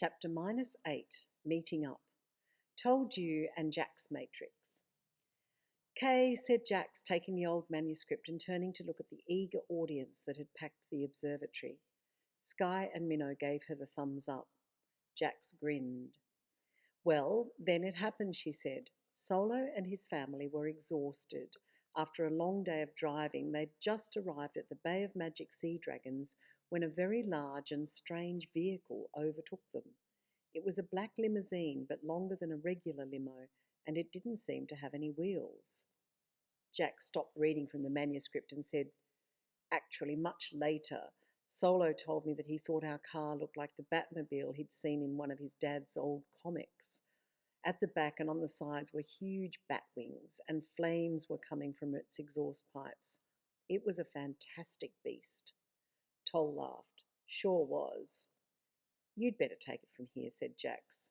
Chapter -8, Meeting Up. Told you and Jack's Matrix. Kay, said Jax, taking the old manuscript and turning to look at the eager audience that had packed the observatory. Skye and Minnow gave her the thumbs up. Jax grinned. Well, then it happened, she said. Solo and his family were exhausted. After a long day of driving, they'd just arrived at the Bay of Magic Sea Dragons when a very large and strange vehicle overtook them. It was a black limousine, but longer than a regular limo, and it didn't seem to have any wheels. Jack stopped reading from the manuscript and said, actually, much later, Solo told me that he thought our car looked like the Batmobile he'd seen in one of his dad's old comics. At the back and on the sides were huge bat wings, and flames were coming from its exhaust pipes. It was a fantastic beast. Toll laughed. Sure was. You'd better take it from here, said Jax.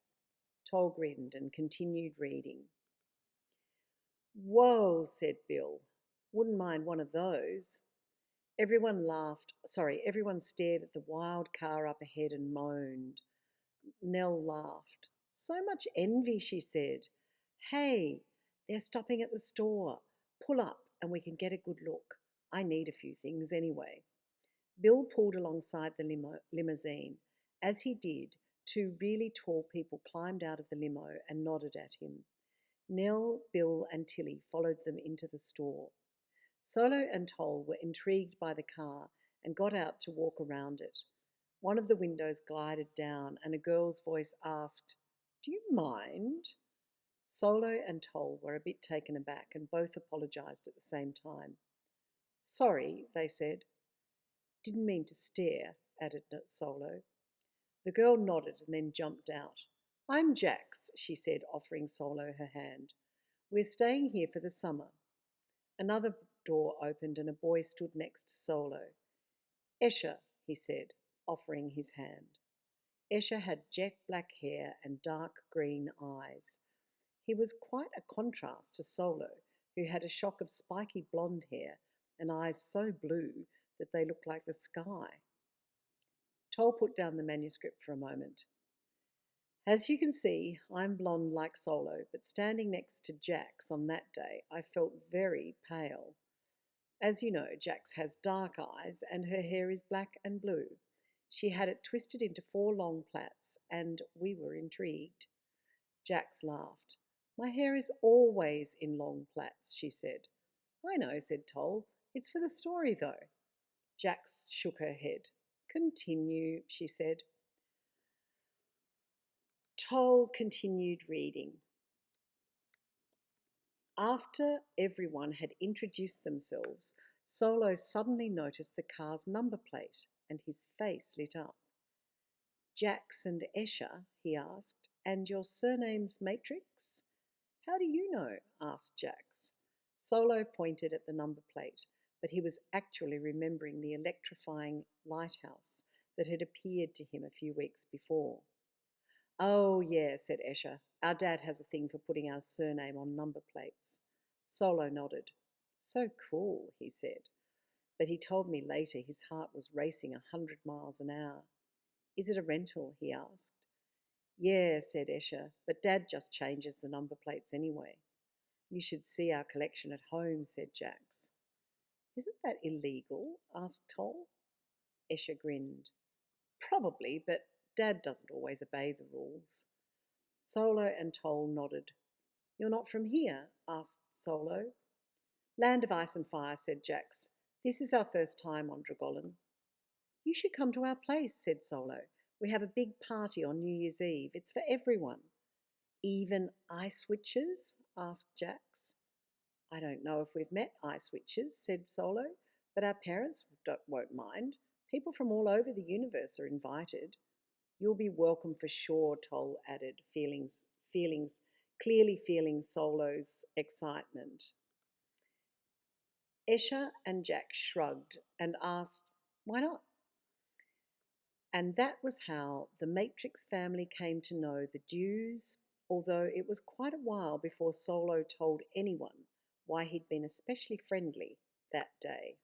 Toll grinned and continued reading. Whoa, said Bill. Wouldn't mind one of those. Everyone stared at the wild car up ahead and moaned. Nell laughed. So much envy, she said. Hey, they're stopping at the store. Pull up and we can get a good look. I need a few things anyway. Bill pulled alongside the limousine. As he did, two really tall people climbed out of the limo and nodded at him. Nell, Bill and Tilly followed them into the store. Solo and Toll were intrigued by the car and got out to walk around it. One of the windows glided down and a girl's voice asked, Do you mind? Solo and Toll were a bit taken aback and both apologised at the same time. Sorry, they said. Didn't mean to stare, added Solo. The girl nodded and then jumped out. I'm Jax, she said, offering Solo her hand. We're staying here for the summer. Another door opened and a boy stood next to Solo. Escher, he said, offering his hand. Escher had jet black hair and dark green eyes. He was quite a contrast to Solo, who had a shock of spiky blonde hair and eyes so blue that they looked like the sky. Toll put down the manuscript for a moment. As you can see, I'm blonde like Solo, but standing next to Jax on that day, I felt very pale. As you know, Jax has dark eyes and her hair is black and blue. She had it twisted into 4 long plaits, and we were intrigued. Jax laughed. My hair is always in long plaits, she said. I know, said Toll. It's for the story, though. Jax shook her head. Continue, she said. Toll continued reading. After everyone had introduced themselves, Solo suddenly noticed the car's number plate, and his face lit up. Jax and Escher, he asked, and your surname's Matrix? How do you know? Asked Jax. Solo pointed at the number plate, but he was actually remembering the electrifying lighthouse that had appeared to him a few weeks before. Oh, yeah, said Escher. Our dad has a thing for putting our surname on number plates. Solo nodded. So cool, he said. But he told me later his heart was racing 100 miles an hour. Is it a rental? He asked. Yeah, said Escher, but Dad just changes the number plates anyway. You should see our collection at home, said Jax. Isn't that illegal? Asked Toll. Escher grinned. Probably, but Dad doesn't always obey the rules. Solo and Toll nodded. You're not from here? Asked Solo. Land of Ice and Fire, said Jax. This is our first time on Dragolan. You should come to our place, said Solo. We have a big party on New Year's Eve. It's for everyone. Even ice witches? Asked Jax. I don't know if we've met ice witches, said Solo, but our parents won't mind. People from all over the universe are invited. You'll be welcome for sure, Toll added, clearly feeling Solo's excitement. Escher and Jack shrugged and asked, why not? And that was how the Matrix family came to know the Dews, although it was quite a while before Solo told anyone why he'd been especially friendly that day.